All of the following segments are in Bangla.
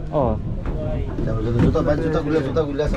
Oh. Juta gula.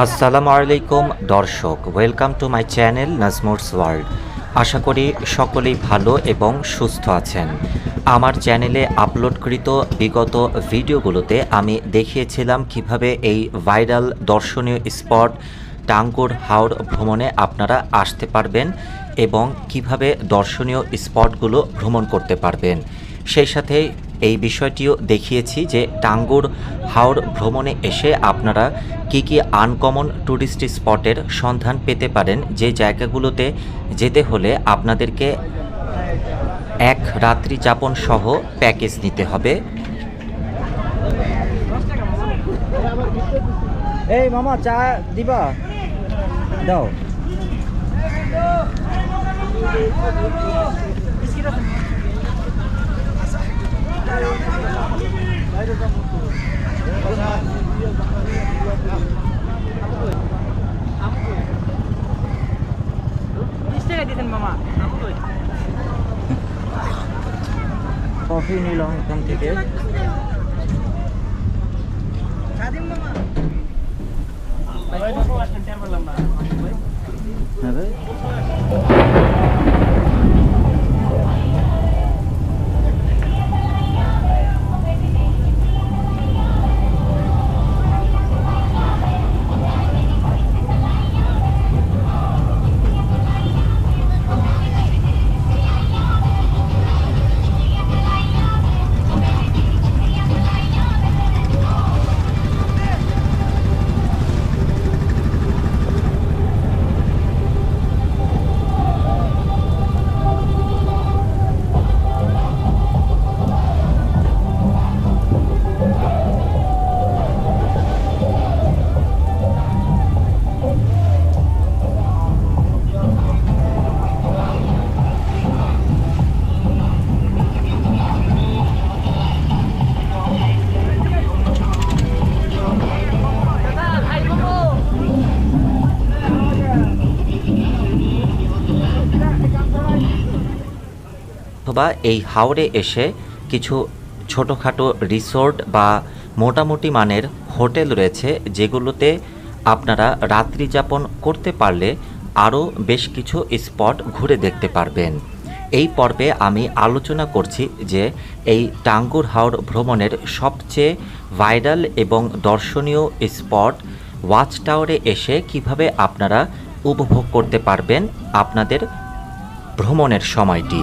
আসসালামু আলাইকুম দর্শক, welcome to my channel Nazmur's world. আশা করি সকলেই ভালো এবং সুস্থ আছেন। আমার চ্যানেলে আপলোডকৃত বিগত ভিডিওগুলোতে আমি দেখিয়েছিলাম কিভাবে এই ভাইরাল দর্শনীয় স্পট টাঙ্গুর হাওর ভ্রমণে আপনারা আসতে পারবেন এবং কিভাবে দর্শনীয় স্পটগুলো ভ্রমণ করতে পারবেন। সেই সাথে এই বিষয়টিও দেখিয়েছি যে টাঙ্গুর হাওর ভ্রমণে এসে আপনারা কি কি আনকমন ট্যুরিস্ট স্পটের সন্ধান পেতে পারেন, যে জায়গাগুলোতে যেতে হলে আপনাদেরকে এক রাত্রি যাপন সহ প্যাকেজ নিতে হবে। এই মামা, চা দিবা? দাও। কফি নিলাম এখান থেকে। অথবা এই হাওরে এসে কিছু ছোটোখাটো রিসোর্ট বা মোটামুটি মানের হোটেল রয়েছে, যেগুলোতে আপনারা রাত্রি যাপন করতে পারলে আরও বেশ কিছু স্পট ঘুরে দেখতে পারবেন। এই পর্বে আমি আলোচনা করছি যে এই টাঙ্গুর হাওর ভ্রমণের সবচেয়ে ভাইরাল এবং দর্শনীয় স্পট ওয়াচ টাওয়ারে এসে কিভাবে আপনারা উপভোগ করতে পারবেন আপনাদের ভ্রমণের সময়টি।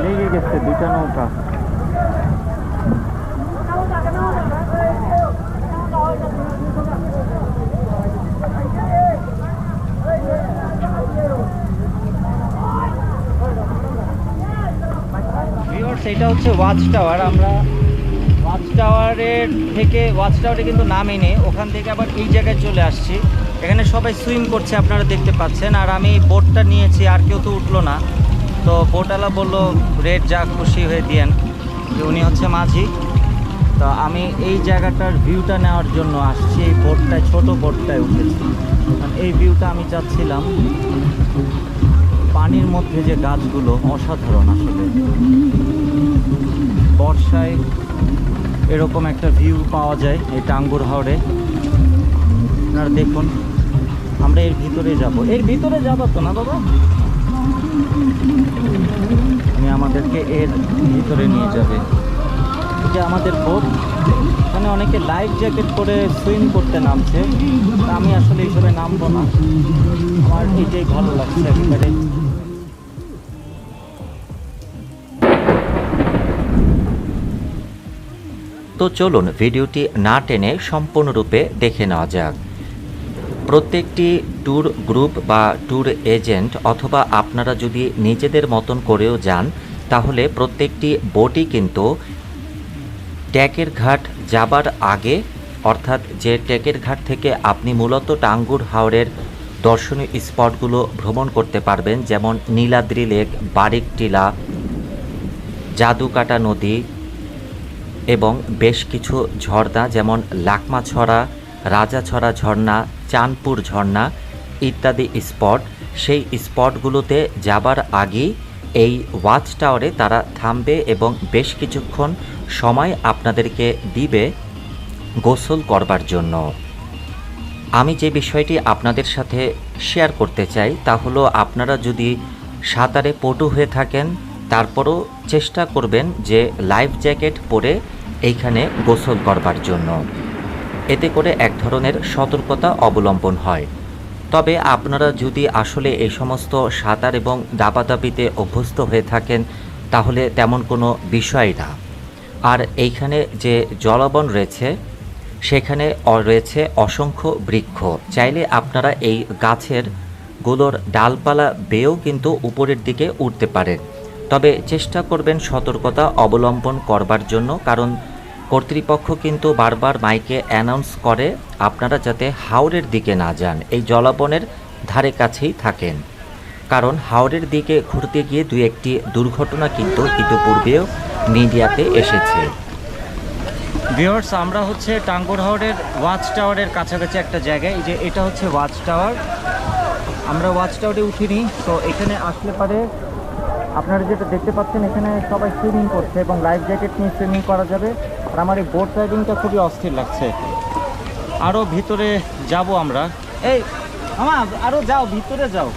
লেগে গেছে দুটা নৌকা। এটা হচ্ছে ওয়াচ টাওয়ার। আমরা ওয়াচ টাওয়ারে কিন্তু নামিনি, ওখান থেকে আবার এই জায়গায় চলে আসছি। এখানে সবাই সুইম করছে, আপনারা দেখতে পাচ্ছেন। আর আমি বোটটা নিয়েছি, আর কেউ তো উঠলো না। তো বোটওয়ালা বললো রেট যা খুশি হয়ে দিয়েন, যে উনি হচ্ছে মাঝি। তো আমি এই জায়গাটার ভিউটা নেওয়ার জন্য আসছি, এই বোটটায়, ছোটো বোটটায় উঠেছি। এই ভিউটা আমি চাচ্ছিলাম। পানির মধ্যে যে গাছগুলো অসাধারণ আসলে, বর্ষায় এরকম একটা ভিউ পাওয়া যায় এই টাঙ্গুর হাওরে। আপনারা দেখুন, আমরা এর ভিতরে যাব। এর ভিতরে যাবো তো না বাবা? আমি আমাদেরকে এর ভিতরে নিয়ে যাবে। যে আমাদের বোট, এখানে অনেকে লাইফ জ্যাকেট পরে সুইম করতে নামছে। আমি আসলে এইভাবে নামবো না, আমার এইটাই ভালো লাগছে একেবারে। তো চলুন ভিডিওটি না টেনে সম্পূর্ণরূপে দেখে নেওয়া যাক। প্রত্যেকটি ট্যুর গ্রুপ বা ট্যুর এজেন্ট অথবা আপনারা যদি নিজেদের মতন করেও যান, তাহলে প্রত্যেকটি বোটই কিন্তু ট্যাকের ঘাট যাবার আগে, অর্থাৎ যে ট্যাকের ঘাট থেকে আপনি মূলত টাঙ্গুর হাওরের দর্শনীয় স্পটগুলো ভ্রমণ করতে পারবেন, যেমন নীলাদ্রি লেক, বারিক টিলা, জাদুকাটা নদী এবং বেশ কিছু ঝর্ণা যেমন লাকমাছড়া, রাজাছড়া ঝর্ণা, চাঁদপুর ঝর্ণা ইত্যাদি স্পট। সেই স্পটগুলোতে যাবার আগেই এই ওয়াচ টাওয়ারে তারা থামবে এবং বেশ কিছুক্ষণ সময় আপনাদেরকে দিবে গোসল করবার জন্য। আমি যে বিষয়টি আপনাদের সাথে শেয়ার করতে চাই তা হলো, আপনারা যদি সাঁতারে পটু হয়ে থাকেন, তারপরও চেষ্টা করবেন যে লাইফ জ্যাকেট পরে এইখানে গোসল করবার জন্য। এতে করে এক ধরনের সতর্কতা অবলম্বন হয়। তবে আপনারা যদি আসলে এই সমস্ত সাঁতার এবং দাপাদাপিতে অভ্যস্ত হয়ে থাকেন, তাহলে তেমন কোনো বিষয় না। আর এইখানে যে জলবন রয়েছে, সেখানে রয়েছে অসংখ্য বৃক্ষ। চাইলে আপনারা এই গাছের গুলোর ডালপালা বেয়েও কিন্তু উপরের দিকে উঠতে পারেন। তবে চেষ্টা করবেন সতর্কতা অবলম্বন করবার জন্য, কারণ কর্তৃপক্ষ কিন্তু বারবার মাইকে অ্যানাউন্স করে আপনারা যাতে হাওরের দিকে না যান, এই জলবনের ধারে কাছেই থাকেন। কারণ হাওরের দিকে ঘুরতে গিয়ে দুই একটি দুর্ঘটনা কিন্তু ইতিপূর্বেও মিডিয়াতে এসেছে। ভিউয়ার্স, আমরা হচ্ছে টাঙ্গুর হাওরের ওয়াচ টাওয়ারের কাছাকাছি একটা জায়গায়, এই যে এটা হচ্ছে ওয়াচ টাওয়ার। আমরা ওয়াচ টাওয়ারে উঠিনি, তো এখানে আসলে পারে আপনারা যেটা দেখতে পাচ্ছেন, এখানে সবাই সুইমিং করছে এবং লাইফ জ্যাকেট নিয়ে সুইমিং করা যাবে। আর আমার এই বোট রাইডিংটা খুবই অস্থির লাগছে। আরও ভিতরে যাব আমরা। এই আমা, আরও যাও, ভিতরে যাও।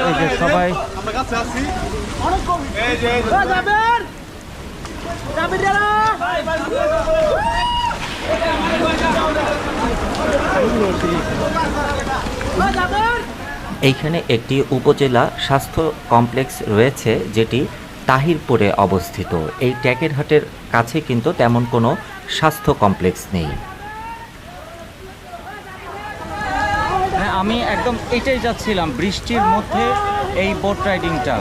এই যে সবাই এইখানে একটি উপজেলা স্বাস্থ্য কমপ্লেক্স রয়েছে, যেটি তাহিরপুরে অবস্থিত। এই ট্যাকেরহাটের কাছে কিন্তু তেমন কোনো স্বাস্থ্য কমপ্লেক্স নেই। আমি একদম এটাই যাচ্ছিলাম, বৃষ্টির মধ্যে এই বোট রাইডিংটা।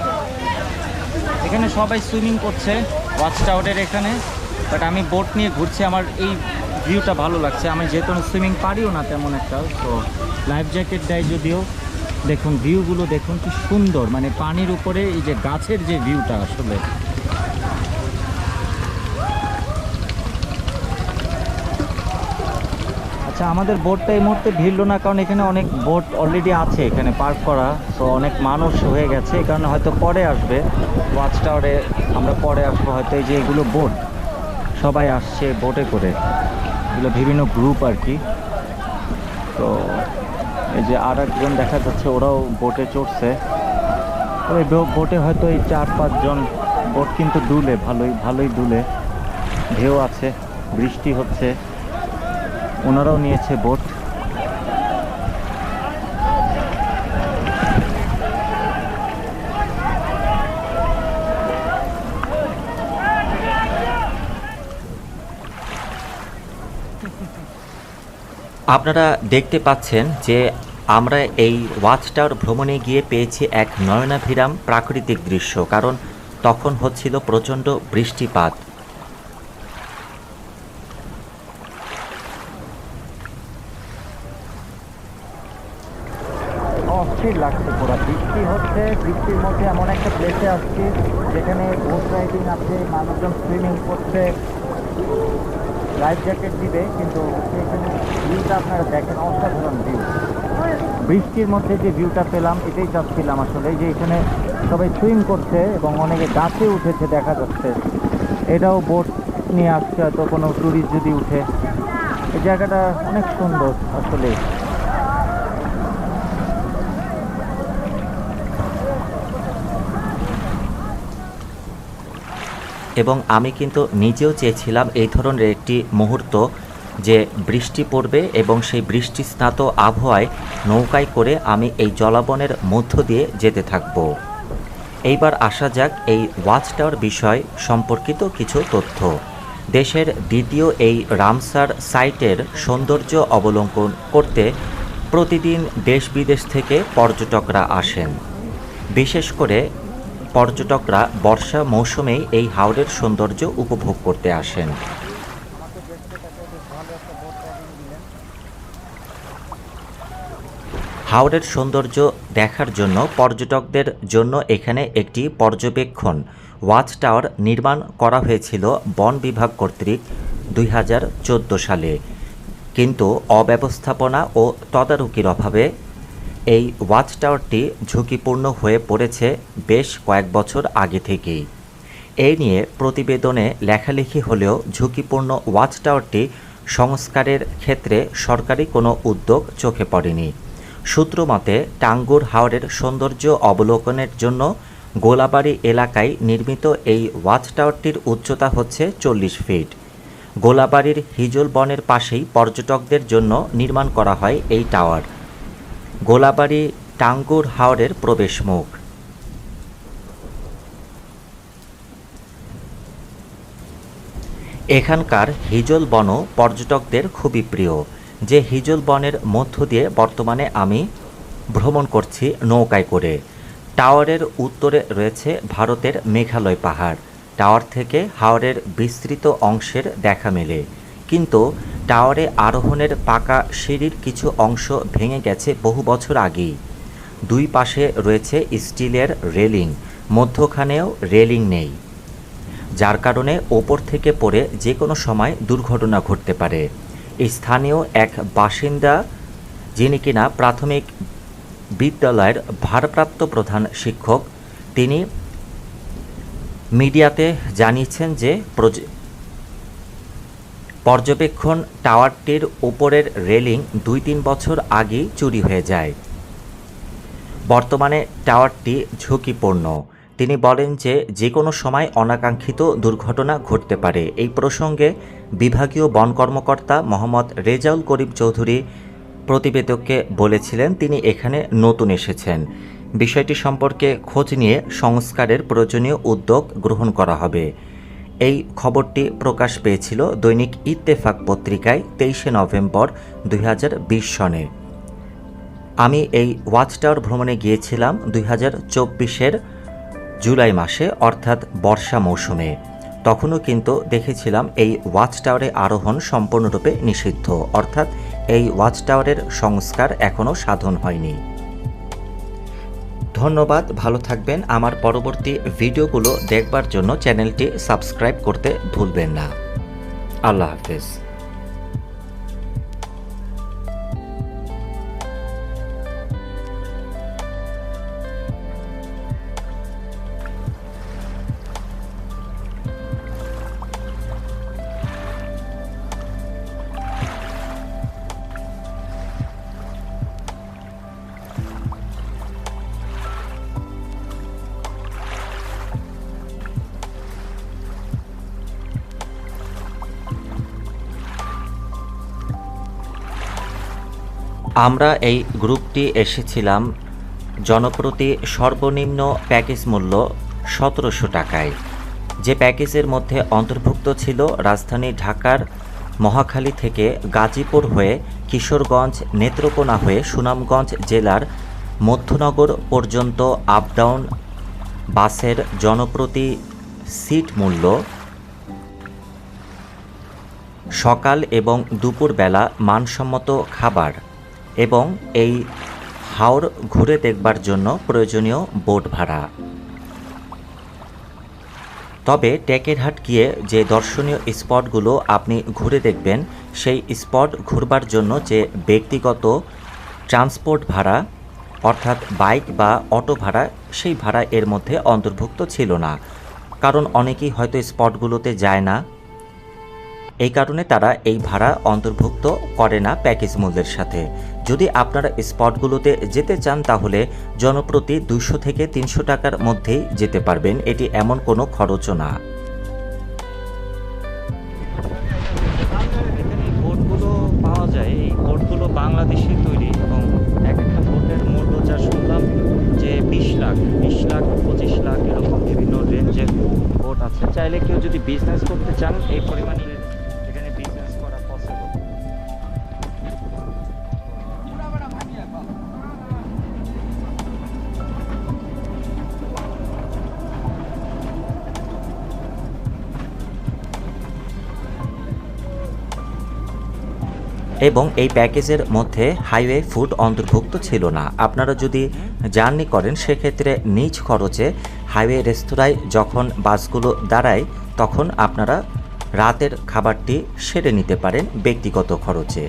এখানে সবাই সুইমিং করছে ওয়াচ টাওয়ারের এখানে, বাট আমি বোট নিয়ে ঘুরছি। আমার এই ভিউটা ভালো লাগছে। আমি যেহেতু সুইমিং পারিও না তেমন একটা, তো লাইফ জ্যাকেট দেয় যদিও। দেখুন ভিউগুলো দেখুন কি সুন্দর, মানে পানির উপরে এই যে গাছের যে ভিউটা আসলে। আচ্ছা, আমাদের বোটটা এই মুহূর্তে ভিড়লো না, কারণ এখানে অনেক বোট অলরেডি আছে এখানে পার্ক করা, তো অনেক মানুষ হয়ে গেছে। এই কারণে হয়তো পরে আসবে ওয়াচ টাওয়ারে, আমরা পরে আসবো হয়তো। এই যে এগুলো বোট, সবাই আসছে বোটে করে, এগুলো বিভিন্ন গ্রুপ আর কি। তো এই যে আর একজন দেখা যাচ্ছে, ওরাও বোটে চড়ছে। তো এই বোটে হয়তো এই 4-5 জন। বোট কিন্তু দুলে, ভালোই দুলে, ঢেউ আছে, বৃষ্টি হচ্ছে, ওনারাও নিয়েছে বোট। আপনারা দেখতে পাচ্ছেন যে আমরা এই ওয়াচ টাওয়ার ভ্রমণে গিয়ে পেয়েছি এক নয়নাভিরাম প্রাকৃতিক দৃশ্য, কারণ তখন হচ্ছিল প্রচণ্ড বৃষ্টিপাত। অস্থির লাগছে পুরো। বৃষ্টি হচ্ছে, বৃষ্টির মধ্যে এমন একটা প্লেসে আসছি যেখানে বোট রাইডিং আছে, মানুষজন সুইমিং করছে, লাইফ জ্যাকেট দিবে, কিন্তু সেখানে ভিউটা আপনারা দেখেন, অসাধারণ ভিউ। বৃষ্টির মধ্যে যে ভিউটা পেলাম এটাই চাচ্ছিলাম আসলে, যে এখানে সবাই সুইম করছে এবং অনেকে গাছে উঠেছে দেখা যাচ্ছে। এটাও বোট নিয়ে আসছে হয়তো কোনো ট্যুরিস্ট যদি উঠে। এই জায়গাটা অনেক সুন্দর আসলে। এবং আমি কিন্তু নিজেও চেয়েছিলাম এই ধরনের একটি মুহূর্ত, যে বৃষ্টি পড়বে এবং সেই বৃষ্টি স্নাত আবহাওয়ায় নৌকায় করে আমি এই জলাবনের মধ্য দিয়ে যেতে থাকব। এইবার আসা যাক এই ওয়াচ টাওয়ার বিষয় সম্পর্কিত কিছু তথ্য। দেশের দ্বিতীয় এই রামসার সাইটের সৌন্দর্য অবলোকন করতে প্রতিদিন দেশ বিদেশ থেকে পর্যটকরা আসেন। বিশেষ করে পর্যটকরা বর্ষা মৌসুমেই এই হাওরের সৌন্দর্য উপভোগ করতে আসেন। হাওরের সৌন্দর্য দেখার জন্য পর্যটকদের জন্য এখানে একটি পর্যবেক্ষণ ওয়াচ টাওয়ার নির্মাণ করা হয়েছিল বন বিভাগ কর্তৃক 2014 সালে, কিন্তু অব্যবস্থাপনা ও তদারকির অভাবে এই ওয়াচ টাওয়ারটি ঝুঁকিপূর্ণ হয়ে পড়েছে বেশ কয়েক বছর আগে থেকেই। এই নিয়ে প্রতিবেদনে লেখালেখি হলেও ঝুঁকিপূর্ণ ওয়াচ টাওয়ারটি সংস্কারের ক্ষেত্রে সরকারি কোনো উদ্যোগ চোখে পড়েনি। সূত্র মতে, টাঙ্গুর হাওরের সৌন্দর্য অবলোকনের জন্য গোলাবাড়ি এলাকায় নির্মিত এই ওয়াচ টাওয়ারটির উচ্চতা হচ্ছে 40 ফিট। গোলাবাড়ির হিজল বনের পাশেই পর্যটকদের জন্য নির্মাণ করা হয় এই টাওয়ার। গোলাবাড়ি টাঙ্গুর হাওরের প্রবেশমুখ। এখানকার হিজল বনও পর্যটকদের খুবই প্রিয়, যে হিজল বনের মধ্য দিয়ে বর্তমানে আমি ভ্রমণ করছি নৌকায় করে। টাওয়ারের উত্তরে রয়েছে ভারতের মেঘালয় পাহাড়। টাওয়ার থেকে হাওরের বিস্তৃত অংশের দেখা মেলে, কিন্তু টাওয়ারে আরোহণের পাকা সিঁড়ির কিছু অংশ ভেঙে গেছে বহু বছর আগেই। দুই পাশে রয়েছে স্টিলের রেলিং, মধ্যখানেও রেলিং নেই, যার কারণে ওপর থেকে পড়ে যে কোনো সময় দুর্ঘটনা ঘটতে পারে। স্থানীয় এক বাসিন্দা, যিনি কিনা প্রাথমিক বিদ্যালয়ের ভারপ্রাপ্ত প্রধান শিক্ষক, তিনি মিডিয়াতে জানিয়েছেন যে পর্যবেক্ষণ টাওয়ারটির উপরের রেলিং 2-3 বছর আগেই চুরি হয়ে যায়। বর্তমানে টাওয়ারটি ঝুঁকিপূর্ণ। তিনি বলেন যে কোনো সময় অনাকাঙ্ক্ষিত দুর্ঘটনা ঘটতে পারে। এই প্রসঙ্গে বিভাগীয় বন কর্মকর্তা মোহাম্মদ রেজাউল করিম চৌধুরী প্রতিবেদককে বলেছিলেন তিনি এখানে নতুন এসেছেন, বিষয়টি সম্পর্কে খোঁজ নিয়ে সংস্কারের প্রয়োজনীয় উদ্যোগ গ্রহণ করা হবে। এই খবরটি প্রকাশ পেয়েছিল দৈনিক ইত্তেফাক পত্রিকায় 23 নভেম্বর 2020 সনে। আমি এই ওয়াচ টাওয়ার ভ্রমণে গিয়েছিলাম 2024-এর জুলাই মাসে, অর্থাৎ বর্ষা মৌসুমে। তখনও কিন্তু দেখেছিলাম এই ওয়াচ টাওয়ারে আরোহণ সম্পূর্ণরূপে নিষিদ্ধ, অর্থাৎ এই ওয়াচ টাওয়ারের সংস্কার এখনও সাধন হয়নি। ধন্যবাদ, ভালো থাকবেন। আমার পরবর্তী ভিডিওগুলো দেখবার জন্য চ্যানেলটি সাবস্ক্রাইব করতে ভুলবেন না। আল্লাহ হাফেজ। আমরা এই গ্রুপটি এসেছিলাম জনপ্রতি সর্বনিম্ন প্যাকেজ মূল্য 1700 টাকায়, যে প্যাকেজের মধ্যে অন্তর্ভুক্ত ছিল রাজধানী ঢাকার মহাখালী থেকে গাজীপুর হয়ে কিশোরগঞ্জ, নেত্রকোনা হয়ে সুনামগঞ্জ জেলার মধ্যনগর পর্যন্ত আপ ডাউন বাসের জনপ্রতি সিট মূল্য, সকাল এবং দুপুরবেলা মানসম্মত খাবার এবং এই হাওর ঘুরে দেখবার জন্য প্রয়োজনীয় বোট ভাড়া। তবে টেকেরহাট গিয়ে যে দর্শনীয় স্পটগুলো আপনি ঘুরে দেখবেন, সেই স্পট ঘুরবার জন্য যে ব্যক্তিগত ট্রান্সপোর্ট ভাড়া অর্থাৎ বাইক বা অটো ভাড়া, সেই ভাড়া এর মধ্যে অন্তর্ভুক্ত ছিল না। কারণ অনেকেই হয়তো স্পটগুলোতে যায় না, এই কারণে তারা এই ভাড়া অন্তর্ভুক্ত করে না প্যাকেজ মূল্যের সাথে। যদি আপনারা স্পটগুলোতে যেতে চান তাহলে জনপ্রতি 200 থেকে 300 টাকার মধ্যেই যেতে পারবেন, এটি এমন কোনো খরচও না। এখানে বোটগুলো পাওয়া যায়, এই বোটগুলো বাংলাদেশে তৈরি এবং এক একটা বোটের মূল্য যা শুনলাম যে 20 লাখ 25 লাখ এরকম বিভিন্ন রেঞ্জের বোট আছে। চাইলে কেউ যদি বিজনেস করতে চান এই পরিমাণে এখানে বিজনেস করা পসিবল। এবং এই প্যাকেজের মধ্যে হাইওয়ে ফুড অন্তর্ভুক্ত ছিল না। আপনারা যদি জার্নি করেন সেক্ষেত্রে নিজ খরচে হাইওয়ে রেস্তোরাঁয় যখন বাসগুলো দাঁড়ায় তখন আপনারা রাতের খাবারটি সেরে নিতে পারেন ব্যক্তিগত খরচে।